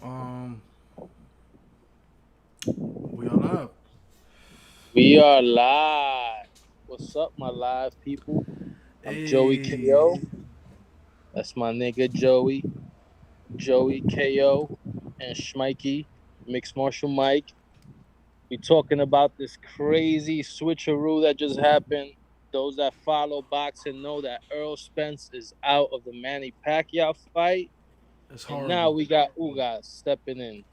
Um, we are live. We are live. What's up, my live people? I'm Joey Hey, KO. That's my nigga Joey. Joey KO and Schmikey, Mixed Martial Mike. We talking about this crazy switcheroo that just happened. Those that follow boxing know that Earl Spence is out of the Manny Pacquiao fight. it's And now horrible. we got Ugas stepping in.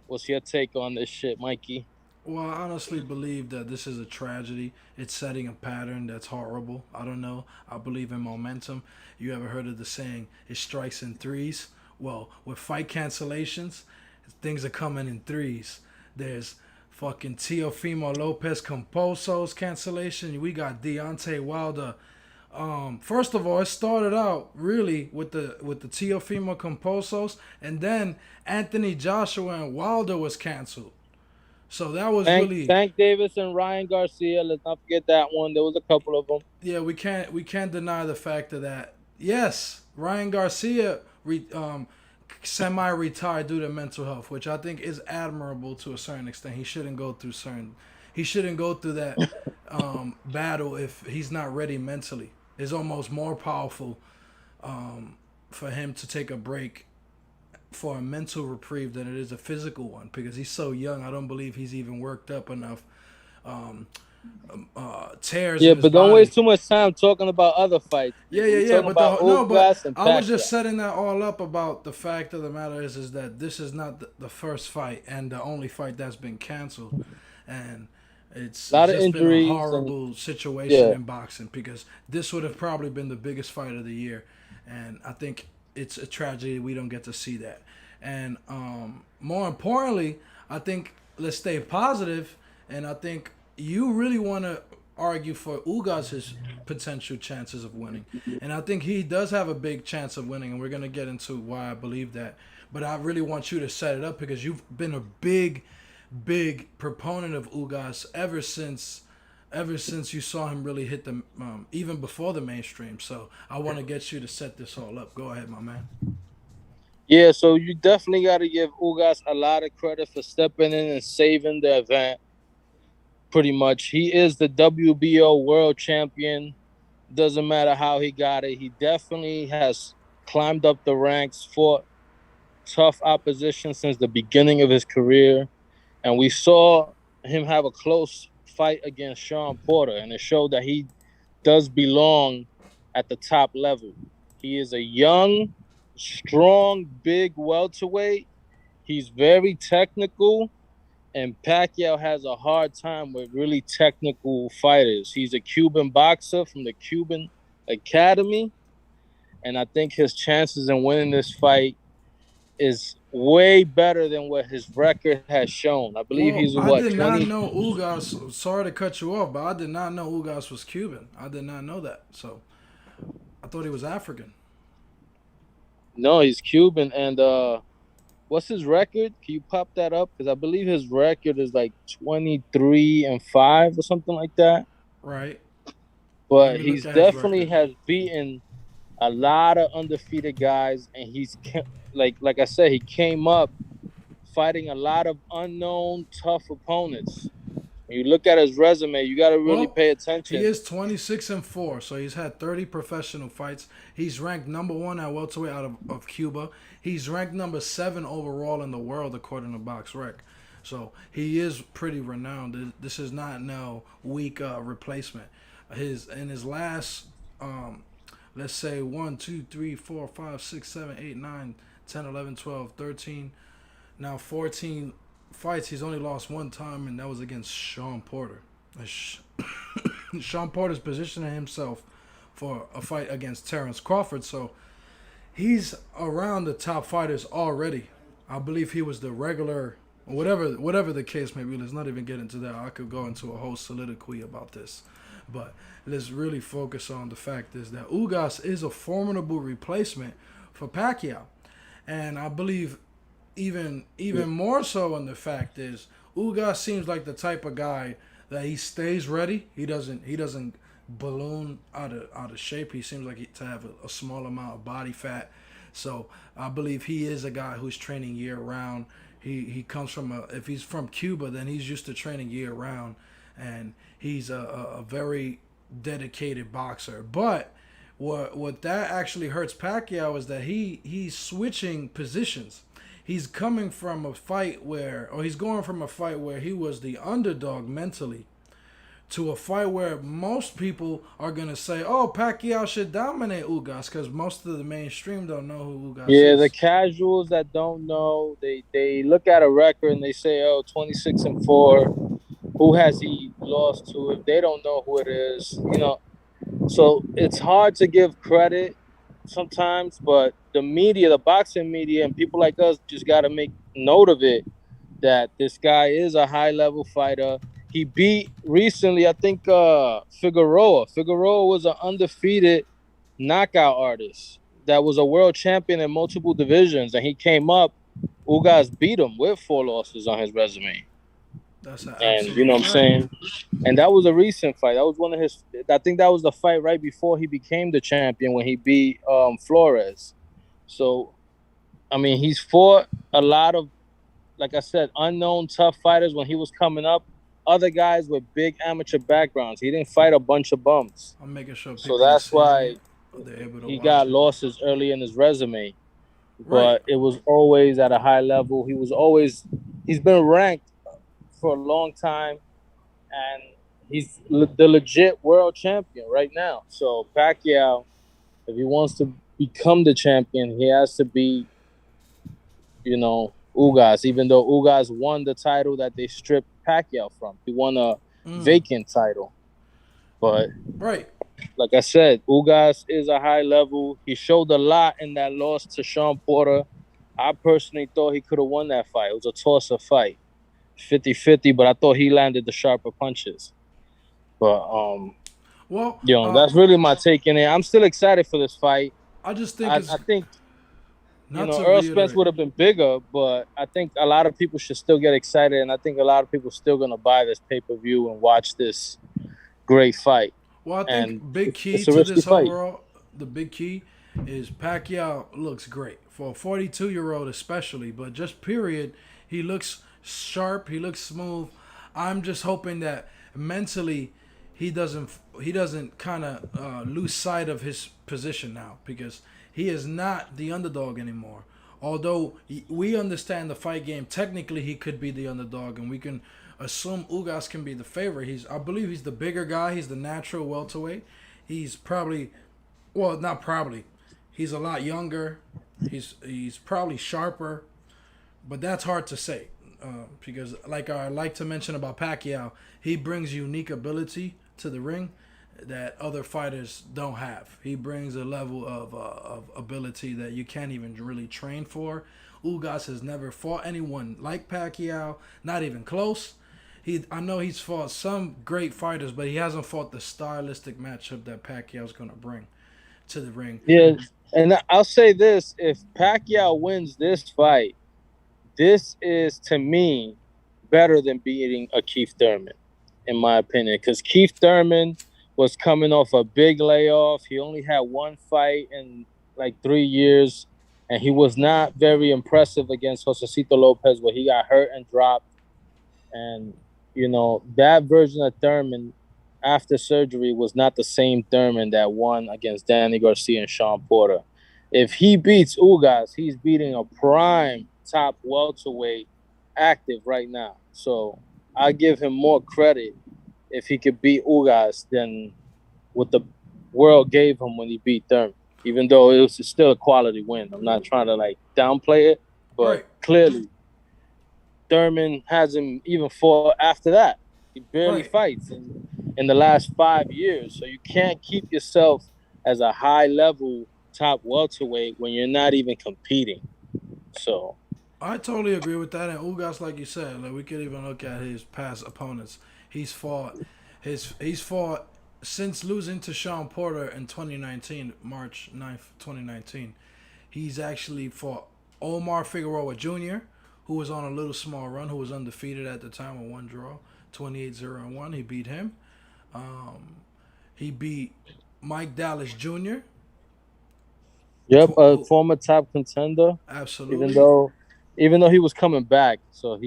What's your take on this shit, Mikey? Well, I honestly believe that this is a tragedy. It's setting a pattern that's horrible. I don't know. I believe in momentum. You ever heard of the saying, it strikes in threes? Well, with fight cancellations, things are coming in threes. There's fucking Teofimo Lopez Composo's cancellation. We got Deontay Wilder. First of all, it started out really with the Teofimo Composos, and then Anthony Joshua and Wilder was canceled. So that was really, Tank Davis and Ryan Garcia. Let's not forget that one. There was a couple of them. yeah, we can't deny the fact of that. Yes, Ryan Garcia semi-retired due to mental health, which I think is admirable to a certain extent. He shouldn't go through that battle if he's not ready mentally. It's almost more powerful for him to take a break for a mental reprieve than it is a physical one because he's so young. I don't believe he's even worked up enough um, tears Yeah, in his but don't body. waste too much time talking about other fights, Yeah, nigga. yeah, We yeah. talking But about the no, but Ugas and I was just Pacquiao. setting that all up about the fact of the matter is that this is not the first fight and the only fight that's been canceled, and A it's lot of just been a injuries and horrible situation yeah, in boxing because this would have probably been the biggest fight of the year, and I think it's a tragedy we don't get to see that. And more importantly, I think let's stay positive, and I think you really want to argue for Ugas' potential chances of winning. And I think he does have a big chance of winning, and we're going to get into why I believe that. But I really want you to set it up because you've been a big proponent of Ugas ever since you saw him really hit the even before the mainstream. So I want to get you to set this all up. Go ahead, my man. yeah. So you definitely got to give Ugas a lot of credit for stepping in and saving the event. Pretty much, he is the WBO world champion. Doesn't matter how he got it. He definitely has climbed up the ranks, fought tough opposition since the beginning of his career, and we saw him have a close fight against Sean Porter, and it showed that he does belong at the top level. He is a young, strong, big welterweight. He's very technical, and Pacquiao has a hard time with really technical fighters. He's a Cuban boxer from the Cuban Academy, and I think his chances in winning this fight is way better than what his record has shown. I believe Well, he's I what did not 20. know Ugas. Sorry to cut you off, but I did not know Ugas was Cuban. I did not know that. So I thought he was African. No, he's Cuban, and what's his record? Can you pop that up? Because I believe his record is like 23-5 or something like that. Right. Let But me look he's at his definitely record. has beaten a lot of undefeated guys, and like I said, he came up fighting a lot of unknown tough opponents. When you look at his resume, you got to really Well, pay he attention. is 26-4, so he's had 30 professional fights. He's ranked number one at welterweight out of Cuba. He's ranked number seven overall in the world according to BoxRec. So he is pretty renowned. This is not no weak replacement. In his last, let's say 1, 2, 3, 4, 5, 6, 7, 8, 9, 10, 11, 12, 13, now 14 fights. He's only lost one time, and that was against Sean Porter. Sean Porter's positioning himself for a fight against Terrence Crawford, so he's around the top fighters already. I believe he was the regular, whatever the case may be. Let's not even get into that. I could go into a whole soliloquy about this, but let's really focus on the fact is that Ugas is a formidable replacement for Pacquiao, and I believe even more so on the fact is Ugas seems like the type of guy that he stays ready. He doesn't balloon out of shape. He seems like to have a small amount of body fat. So I believe he is a guy who's training year round. He comes from a if he's from Cuba, then he's used to training year round, and he's a very dedicated boxer. But what that actually hurts Pacquiao is that he's switching positions. He's coming from a fight where, or he's going from a fight where he was the underdog mentally to a fight where most people are gonna say, "Oh, Pacquiao should dominate Ugas," because most of the mainstream don't know who Ugas Yeah, the is. casuals that don't know, they look at a record and they say, "Oh, 26-4. Who has he lost to?" If they don't know who it is, so it's hard to give credit sometimes, but the media, the boxing media, and people like us just got to make note of it that this guy is a high level fighter. He beat recently, I think, Figueroa. Figueroa was an undefeated knockout artist that was a world champion in multiple divisions, and he came up. Ugas beat him with 4 losses on his resume. That's an And you absolute know what I'm fact. saying? And that was a recent fight. That was one of his. I think that was the fight right before he became the champion when he beat Flores. So I mean, he's fought a lot of, like I said, unknown tough fighters when he was coming up. Other guys with big amateur backgrounds. He didn't fight a bunch of bums. I'm making sure So people are that's seeing why it or they're able to he watch got it. losses early in his resume. Right. But it was always at a high level. He's been ranked for a long time, and he's the legit world champion right now. So Pacquiao, if he wants to become the champion, he has to be, Ugas. Even though Ugas won the title that they stripped Pacquiao from, he won a Mm. vacant title. But Right. like I said, Ugas is a high level. He showed a lot in that loss to Sean Porter. I personally thought he could have won that fight. It was a toss-up fight, 50-50, but I thought he landed the sharper punches. But Well, that's really my take in it. I'm still excited for this fight. I just think I it's think not to Earl Spence reiterate. would have been bigger, but I think a lot of people should still get excited, and I think a lot of people still gonna buy this pay per view and watch this great fight. Well, I think And big key it's a to risky this fight. overall, the big key is Pacquiao looks great for a 42-year-old especially, but just period, he looks sharp, he looks smooth. I'm just hoping that mentally he doesn't kind of lose sight of his position now because he is not the underdog anymore. Although we understand the fight game, technically he could be the underdog, and we can assume Ugas can be the favorite. I believe he's the bigger guy. He's the natural welterweight. He's probably, well, not probably. He's a lot younger. He's probably sharper, but that's hard to say because, like I like to mention about Pacquiao, he brings unique ability to the ring that other fighters don't have. He brings a level of ability that you can't even really train for. Ugas has never fought anyone like Pacquiao, not even close. I know he's fought some great fighters, but he hasn't fought the stylistic matchup that Pacquiao's gonna bring to the ring. Yeah, and I'll say this: if Pacquiao wins this fight, this is to me better than beating a Keith Thurman, in my opinion, because Keith Thurman was coming off a big layoff. He only had one fight in like 3 years, and he was not very impressive against Josecito Lopez, where he got hurt and dropped. And that version of Thurman after surgery was not the same Thurman that won against Danny Garcia and Sean Porter. If he beats Ugas, he's beating a prime top welterweight active right now. So I give him more credit if he could beat Ugas than what the world gave him when he beat Thurman. Even though it was still a quality win. I'm not trying to downplay it, but Right, clearly Thurman hasn't even fought after that. He barely right. fights in the last 5 years. So you can't keep yourself as a high level top welterweight when you're not even competing. So I totally agree with that. And Ugas, like you said, like we could even look at his past opponents. He's fought he's fought since losing to Sean Porter in 2019, March 9th, 2019. He's actually fought Omar Figueroa Jr., who was on a little small run, who was undefeated at the time with one draw, 28-0-1. He beat him. He beat Mike Dallas Jr. Yep, Tw- a who- former top contender. Even absolutely. though, even though he was coming back, so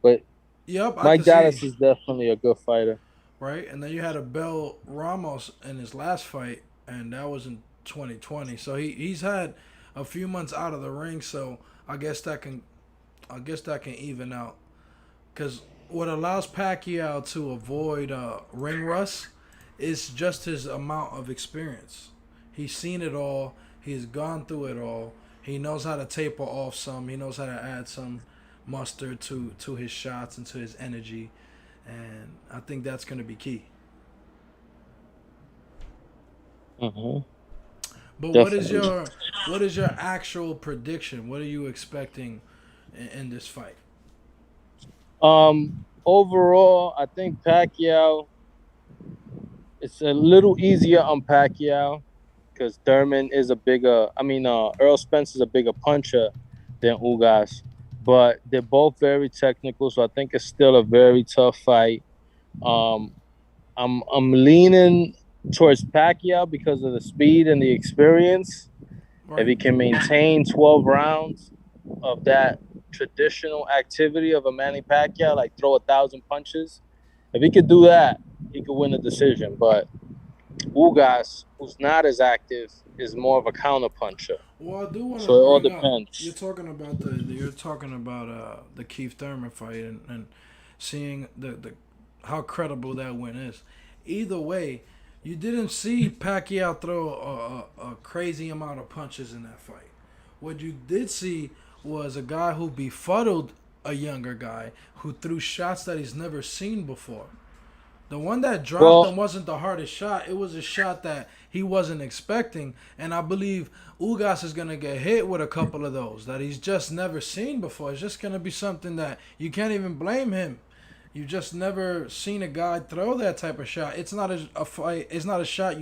but Yep, I Mike can see. Dallas is definitely a good fighter. Right, and then you had a Bell Ramos in his last fight, and that was in 2020. So he's had a few months out of the ring. So I guess that can I guess that can even out. Because what allows Pacquiao to avoid ring rust is just his amount of experience. He's seen it all. He's gone through it all. He knows how to taper off some. He knows how to add some mustard to his shots and to his energy. And I think that's going to be key. Hmm. But Definitely. what is your actual prediction? What are you expecting in this fight? Overall, I think Pacquiao. It's a little easier on Pacquiao because Thurman is a bigger. Earl Spence is a bigger puncher than Ugas, but they're both very technical. So I think it's still a very tough fight. Um, I'm leaning towards Pacquiao because of the speed and the experience. If Right. he can maintain 12 rounds of that traditional activity of a Manny Pacquiao, like throw 1,000 punches, if he could do that, he could win the decision. But Ugas, who's not as active, is more of a counter puncher. Well, I do want So to it all bring up. You're depends. talking about the Keith Thurman fight and seeing the how credible that win is. Either way, you didn't see Pacquiao throw a crazy amount of punches in that fight. What you did see was a guy who befuddled a younger guy who threw shots that he's never seen before. The one that dropped Well, him wasn't the hardest shot. It was a shot that he wasn't expecting. And I believe Ugas is going to get hit with a couple of those that he's just never seen before. It's just going to be something that you can't even blame him. You just never seen a guy throw that type of shot. It's not a fight. It's not a shot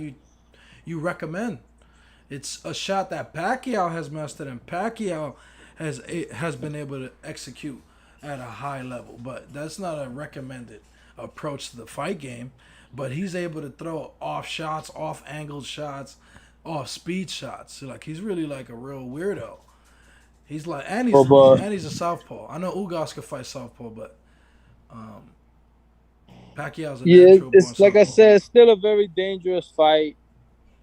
you recommend. It's a shot that Pacquiao has mastered and Pacquiao has been able to execute at a high level. But that's not a recommended approach to the fight game. But he's able to throw off shots, off angled shots, off speed shots. So like he's really like a real weirdo. He's like well, but and he's a southpaw. I know Ugas could fight southpaw, but um, Pacquiao's a yeah, natural born it's like I southpaw. said, it's still a very dangerous fight.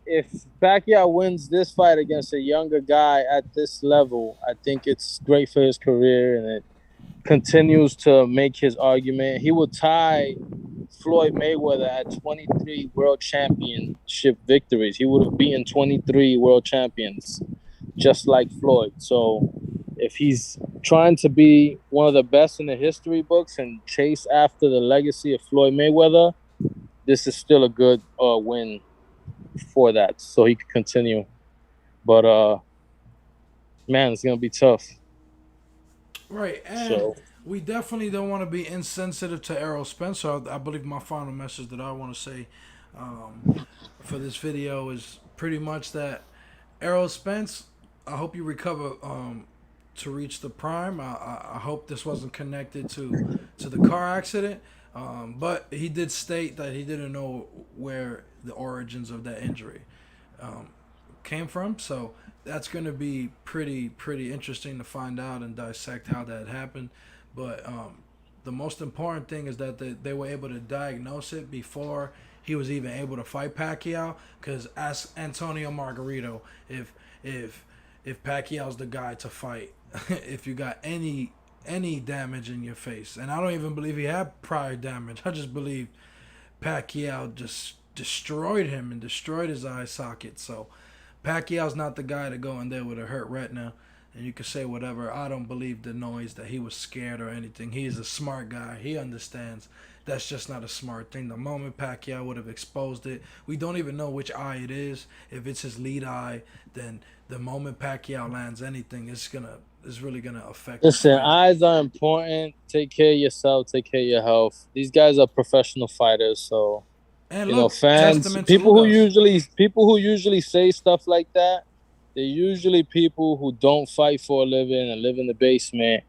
If Pacquiao wins this fight against a younger guy at this level, I think it's great for his career and it continues to make his argument. He will tie Floyd Mayweather at 23 world championship victories. He would have beaten 23 world champions, just like Floyd. So if he's trying to be one of the best in the history books and chase after the legacy of Floyd Mayweather, this is still a good win for that, so he could continue. But man, it's gonna be tough. Right, and So we definitely don't want to be insensitive to Errol Spencer. I believe my final message that I want to say um, for this video is pretty much that Errol Spence, I hope you recover to reach the prime. I hope this wasn't connected to the car accident, but he did state that he didn't know where the origins of that injury um, came from. So that's going to be pretty interesting to find out and dissect how that happened. But the most important thing is that they were able to diagnose it before he was even able to fight Pacquiao. Because ask Antonio Margarito if if Pacquiao's the guy to fight. If you got any damage in your face, and I don't even believe he had prior damage. I just believe Pacquiao just destroyed him and destroyed his eye socket. So Pacquiao's not the guy to go in there with a hurt retina. And you can say whatever. I don't believe the noise that he was scared or anything. He's a smart guy. He understands that's just not a smart thing. The moment Pacquiao would have exposed it, we don't even know which eye it is. If it's his lead eye, then the moment Pacquiao lands anything, it's really gonna affect the listen, fight. eyes are important. Take care of yourself. Take care of your health. These guys are professional fighters, so And look, fans, testament to Ugas. people who usually say stuff like that, they're usually people who don't fight for a living and live in the basement,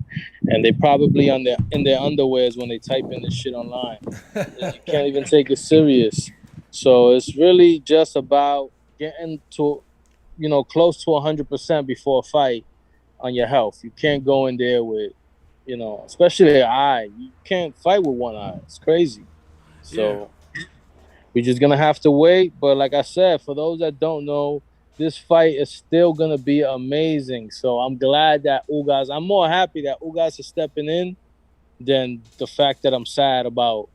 and they probably on their in their underwears when they type in this shit online. You can't even take it serious. So it's really just about getting to close to 100% before a fight on your health. You can't go in there with, especially the eye. You can't fight with one eye. It's crazy. Yeah. So we're just gonna have to wait. But like I said, for those that don't know, this fight is still gonna be amazing. So I'm glad that Ugas. I'm more happy that Ugas is stepping in than the fact that I'm sad about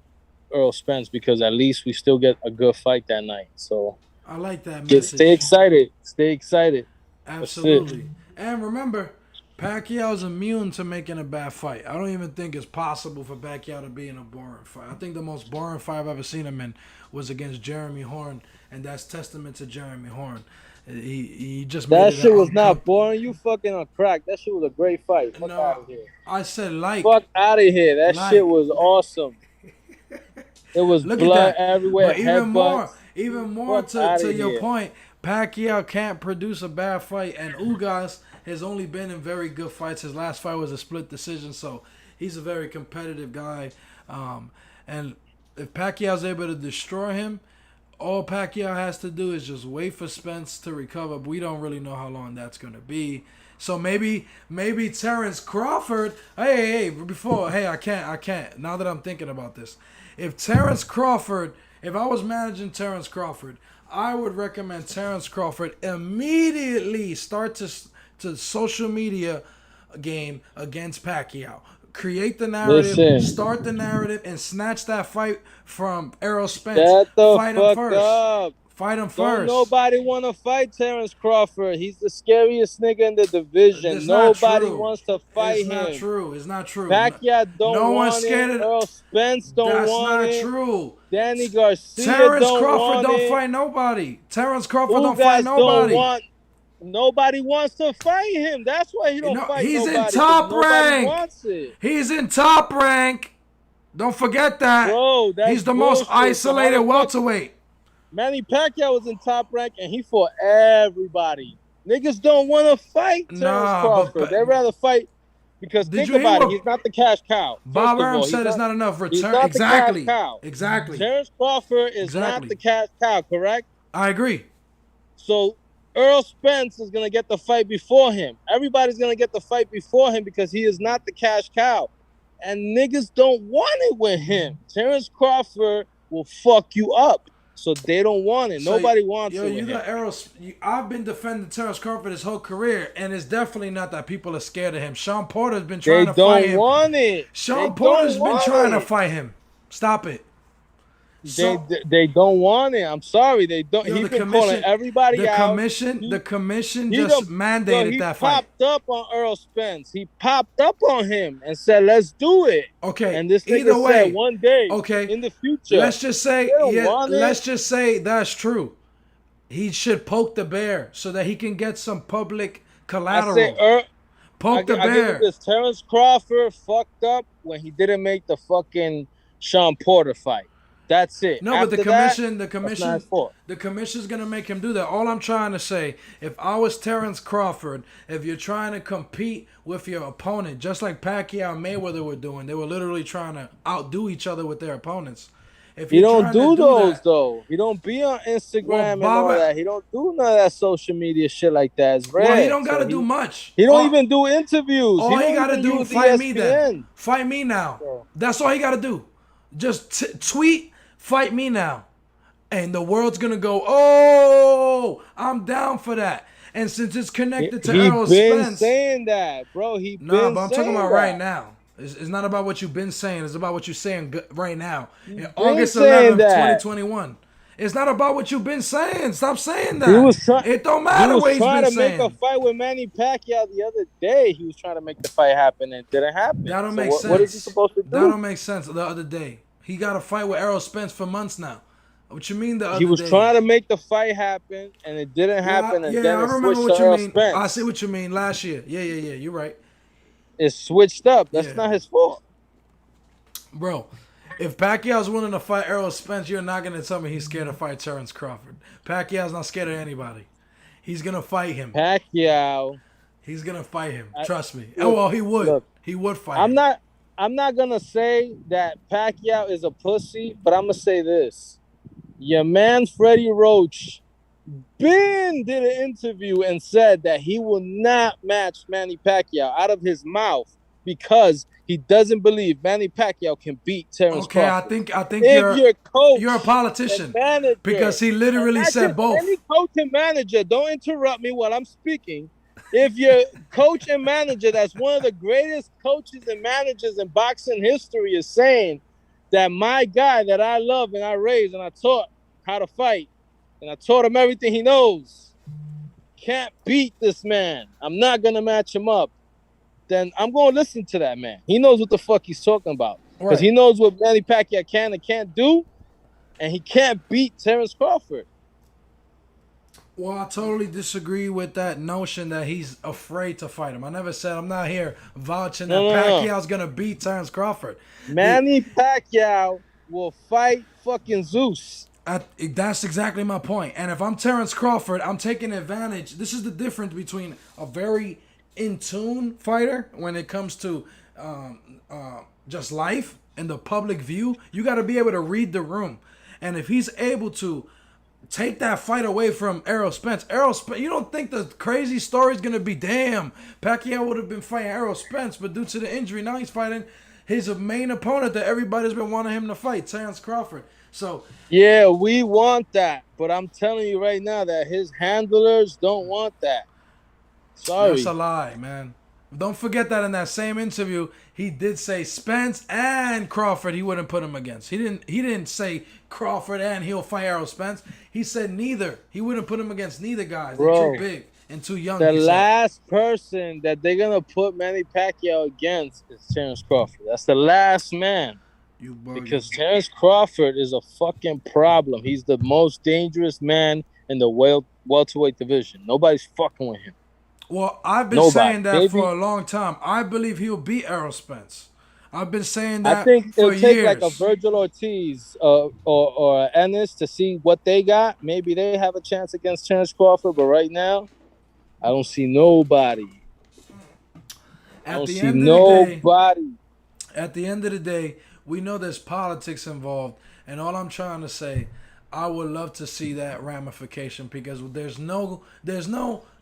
Earl Spence, because at least we still get a good fight that night. So I like that just stay message. excited. Stay excited. That's it. Absolutely. And remember, Pacquiao's immune to making a bad fight. I don't even think it's possible for Pacquiao to be in a boring fight. I think the most boring fight I've ever seen him in was against Jeremy Horn, and that's testament to Jeremy Horn. He just made That it shit was not uncomfortable. boring. You fucking on crack. That shit was a great fight. Fuck No, out of here. I said like, Fuck out of here. That shit like. was awesome. It was Look at blood that. everywhere. But Headbutts. even more Fuck out to of your here. point, Pacquiao can't produce a bad fight, and Ugas has only been in very good fights. His last fight was a split decision, so he's a very competitive guy. And if Pacquiao's able to destroy him, all Pacquiao has to do is just wait for Spence to recover. But we don't really know how long that's gonna be. So maybe Terrence Crawford. I can't. Now that I'm thinking about this, if I was managing Terrence Crawford, I would recommend Terrence Crawford immediately start to social media game against Pacquiao. Create the narrative, Listen. start the narrative, and snatch that fight from Errol Spence. Shut the Fight him fuck first. up. Fight him Don't first. nobody want to fight Terrence Crawford. He's the scariest nigga in the division. It's not Nobody true. wants to fight It's him. not true. It's not true. Pacquiao don't No one's want scared it. of- Earl Spence don't That's want not it. true. Danny Garcia Terrence don't Crawford want don't it. fight nobody. Terrence Crawford Ugas don't fight nobody. Nobody wants to fight him. That's why he don't fight He's nobody. in 'Cause top nobody rank. wants it. He's in top rank. Don't forget that. Bro, that's He's the most bullshit. isolated So how the fuck- welterweight. Manny Pacquiao was in top rank and he fought everybody. Niggas don't want to fight Terrence Nah, Crawford. but- They'd rather fight because Did think you hear about it. what He's not the cash cow. Bob First of Arum all, said it's not enough he's return. not Exactly. the cash cow. Exactly. Terrence Crawford is Exactly. not the cash cow, correct? I agree. So Earl Spence is going to get the fight before him. Everybody's going to get the fight before him because he is not the cash cow. And niggas don't want it with him. Terrence Crawford will fuck you up. So they don't want it. So, Nobody wants yo, it. you with got him. Errol. I've been defending Terrence Crawford his whole career, and it's definitely not that people are scared of him. Sean Porter's been They trying to fight don't him. want it. Sean They Porter's don't been want trying to it. fight him. Stop it. So, They don't want it. I'm sorry. They don't. yo, He's the been calling commission, everybody the out. commission He just done- mandated he that fight. popped up on Earl Spence. He popped up on him and said, "Let's do it." Okay. And this Either nigga way, said, "One day, okay, in the future." let's just say, They don't want it. let's just say that's true. He should poke the bear so that he can get some public collateral. I say, Poke the I give bear. you this. Terrence Crawford fucked up when he didn't make the fucking Sean Porter fight. That's it. No, but the After that, that's not his fault. the commission's gonna make him do that. All I'm trying to say, if I was Terrence Crawford, if you're trying to compete with your opponent, just like Pacquiao and Mayweather were doing, they were literally trying to outdo each other with their opponents. If He you're don't trying to do those that, though. He don't be on Instagram Well, and all Baba- that. He don't do none of that social media shit like that. It's red. well, he don't So gotta do much. He don't All- even do interviews. All he don't gotta even do use fight me ESPN. then. Fight me now. So- That's all he gotta do. Just tweet, fight me now, and the world's gonna go, oh, I'm down for that. And since it's connected to He Errol been Spence, saying that, bro. He nah, been but I'm talking saying about that. right now. It's not about what you've been saying. It's about what you're saying right now. In been August saying 11th, that. 2021. It's not about what you've been saying. Stop saying that. He was trying. It don't He matter what was he's trying been to make saying. a fight with Manny Pacquiao the other day. He was trying to make the fight happen and it didn't happen. That don't So make sense. What is he supposed to do? That don't make sense. The other day, he got a fight with Errol Spence for months now. What you mean the other day? He was trying to make the fight happen and it didn't happen. And yeah, then I it remember switched what to you Earl mean. Spence. I see what you mean. Last year, yeah. You're right, It switched up. That's Yeah. not his fault. bro. If Pacquiao's willing to fight Errol Spence, you're not gonna tell me he's scared to fight Terrence Crawford. Pacquiao's not scared of anybody. He's gonna fight him. Pacquiao. He's gonna fight him. Trust me. Look, Well, he would. look. He would fight I'm him. not gonna say that Pacquiao is a pussy, but I'm gonna say this: your man Freddie Roach Ben did an interview and said that he will not match Manny Pacquiao out of his mouth because he doesn't believe Manny Pacquiao can beat Terrence Okay, Crawford. I think If your you're a coach and politician manager, because he and literally not said just both. any coach and manager, don't interrupt me while I'm speaking. If your coach and manager, that's one of the greatest coaches and managers in boxing history, is saying that my guy that I love and I raised and I taught how to fight and I taught him everything he knows can't beat this man, I'm not going to match him up, then I'm going to listen to that man. He knows what the fuck he's talking about because Right. he knows what Manny Pacquiao can and can't do, and he can't beat Terrence Crawford. Well, I totally disagree with that notion that he's afraid to fight him. I never said I'm not here vouching No, that no, no. Pacquiao's gonna beat Terrence Crawford. The, Manny Pacquiao will fight fucking Zeus. that's exactly my point. And if I'm Terrence Crawford, I'm taking advantage. This is the difference between a very in tune fighter when it comes to just life and the public view. You got to be able to read the room. And if he's able to take that fight away from Errol Spence. You don't think the crazy story is going to be, damn, Pacquiao would have been fighting Errol Spence, but due to the injury, now he's fighting his main opponent that everybody's been wanting him to fight, Terrence Crawford. So, Yeah, we want that, but I'm telling you right now that his handlers don't want that. that's a Sorry. lie, man. Don't forget that in that same interview, he did say Spence and Crawford he wouldn't put him against. He didn't say Crawford and he'll fight Errol Spence. He said neither. He wouldn't put him against neither guys. They're Bro, too big and too young, the he said. last person that they're going to put Manny Pacquiao against is Terrence Crawford. That's the last man. You bugging. Because Terrence Crawford is a fucking problem. He's the most dangerous man in the welterweight division. Nobody's fucking with him. Well, I've been Nobody. saying that for Maybe a long time. I believe he'll beat Errol Spence. I've been saying I that think for it'll take like a years. Virgil Ortiz or Ennis to see what they got. Maybe they have a chance against Terrence Crawford, but right now, I don't see nobody. I At don't the see end of the day, nobody. at the end of the day, we know there's politics involved, and all I'm trying to say, I would love to see that ramification because there's no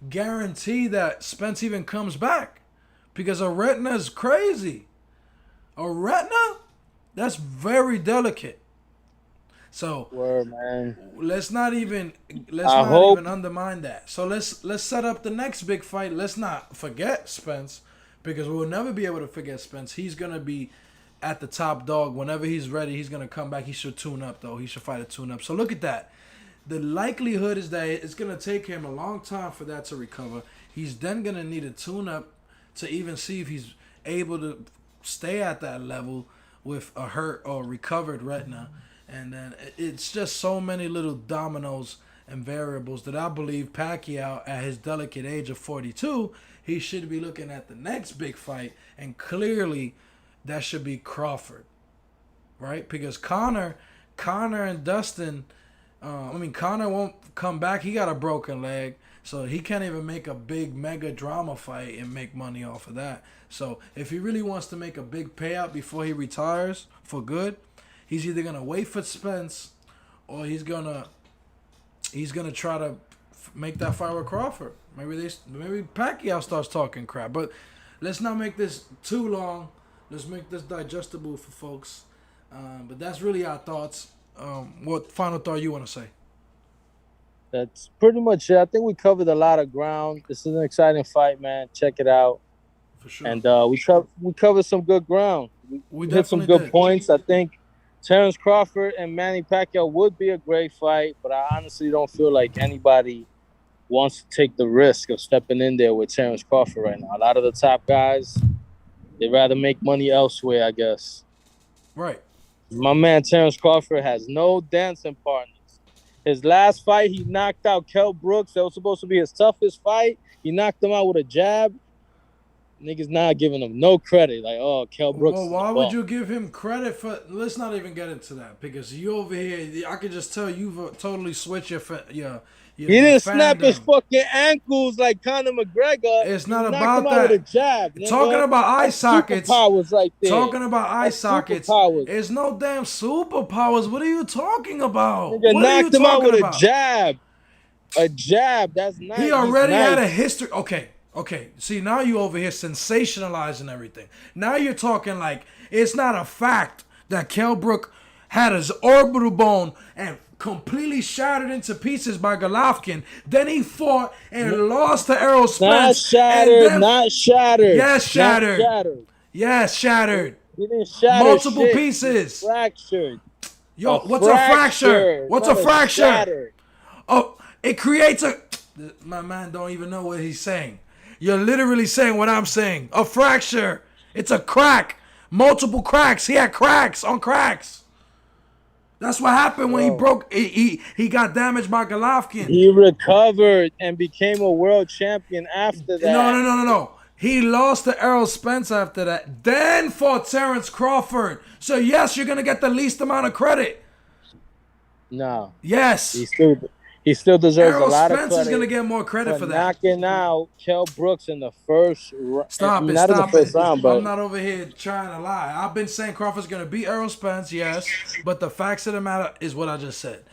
guarantee that Spence even comes back because a retina is crazy. A retina, that's very delicate. So Word, man. let's not even let's I not hope even undermine that. So let's set up the next big fight. Let's not forget Spence because we'll never be able to forget Spence. He's gonna be at the top dog whenever he's ready. He's gonna come back. He should tune up though. He should fight a tune up. So look at that. The likelihood is that it's gonna take him a long time for that to recover. He's then gonna need a tune up to even see if he's able to stay at that level with a hurt or recovered retina. And then it's just so many little dominoes and variables that I believe Pacquiao, at his delicate age of 42, he should be looking at the next big fight. And clearly, that should be Crawford, right? Because Connor and Dustin, Connor won't come back. He got a broken leg. So he can't even make a big mega drama fight and make money off of that. So if he really wants to make a big payout before he retires for good, he's either gonna wait for Spence or he's gonna try to make that fight with Crawford. Maybe Pacquiao starts talking crap. But let's not make this too long. Let's make this digestible for folks. But that's really our thoughts. What final thought you want to say? that's pretty much it. I think we covered a lot of ground. This is an exciting fight, man. Check it out. For sure. And we covered some good ground. We We hit some definitely good did. points. I think Terrence Crawford and Manny Pacquiao would be a great fight, but I honestly don't feel like anybody wants to take the risk of stepping in there with Terrence Crawford right now. A lot of the top guys, they'd rather make money elsewhere, I guess. Right. My man Terrence Crawford has no dancing partners. His last fight, he knocked out Kell Brooks. That was supposed to be his toughest fight. He knocked him out with a jab. Niggas not giving him no credit. Like, oh, Kell Brooks Well, is why the would ball. you give him credit for? Let's not even get into that because you over here. I could just tell you've totally switched He your didn't snap his fandom. fucking ankles like Conor McGregor. It's He not knocked him about out with a that. jab, Talking nigga. about eye That's sockets. superpowers right there. Talking about eye That's sockets. superpowers. It's no damn superpowers. What are you talking about? Nigga What are you knocked him out talking with a about? jab. A jab. That's nice. He already He's had a nice. history. Okay. See, now you over here sensationalizing everything. Now you're talking like it's not a fact that Kell Brook had his orbital bone and completely shattered into pieces by Golovkin. Then he fought and lost to Errol Not Spence. shattered. And then, Not shattered. yes, Not shattered. shattered. Yes, shattered. He didn't shatter Multiple shit. pieces. He fractured. Yo, what's a fracture? What's a not fracture? Shattered. Oh, it creates a. My man don't even know what he's saying. You're literally saying what I'm saying. A fracture. It's a crack. Multiple cracks. He had cracks on cracks. That's what happened when he broke. He got damaged by Golovkin. He recovered and became a world champion after that. No. He lost to Errol Spence after that. Then fought Terrence Crawford. So yes, you're gonna get the least amount of credit. No. Yes. He still deserves Errol a lot Spence of credit. is gonna get more credit for that. Knocking out Kell Brooks in the first round. Stop it. Not in the first round, but I'm not over here trying to lie. I've been saying Crawford's gonna beat Errol Spence, yes, but the facts of the matter is what I just said.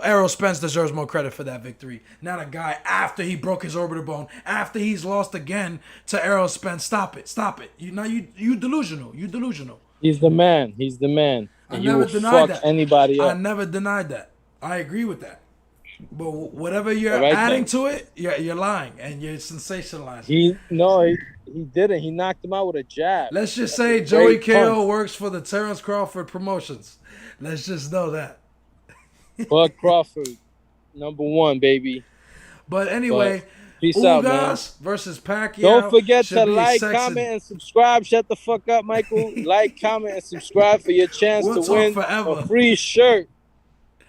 Errol Spence deserves more credit for that victory. Not a guy after he broke his orbital bone, after he's lost again to Errol Spence. Stop it. You delusional. You delusional. He's the man. He's the man. I And never denied that. Anybody else. I never denied that. I agree with that. But whatever you're Right adding then. to it, you're lying and you're sensationalizing. He didn't. He knocked him out with a jab. Let's just say Joey great KO punch. works for the Terrence Crawford promotions. Let's just know that. Bud Crawford, #1, baby. But anyway, Peace out, man. Ugas versus Pacquiao. Don't forget should to be like, sexy. comment, and subscribe. Shut the fuck up, Michael. Like, comment, and subscribe for your chance We'll to talk win forever. a free shirt.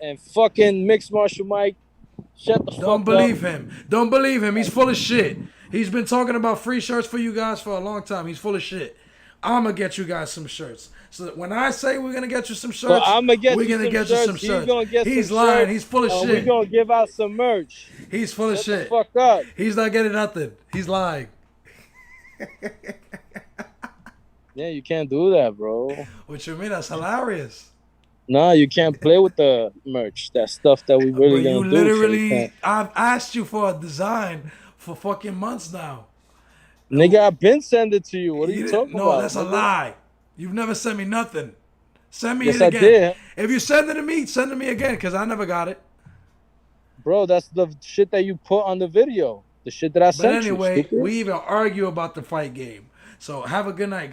And fucking Mixed Martial Mike, shut the fuck up. Don't believe him. Don't believe him. He's full of shit. He's been talking about free shirts for you guys for a long time. He's full of shit. I'm going to get you guys some shirts. So when I say we're going to get you some shirts, I'ma get we're you going to some get you some shirts. He's shirts. gonna get He's some lying. shirts, He's full of and shit. we're gonna give out some merch. He's full of Shut shit. the fuck up. He's not getting nothing. He's lying. Yeah, you can't do that, bro. What you mean? That's hilarious. No, you can't play with the merch. That stuff that we really But you gonna do. literally, I've asked you for a design for fucking months now. Nigga, I've been sending it to you. What are you talking No, about? that's a nigga? lie. You've never sent me nothing. Send me Yes, it I again. did. If you send it to me, send it to me again because I never got it. Bro, that's the shit that you put on the video. The shit that I But sent anyway, you. Stupid. we even argue about the fight game. So have a good night, guys.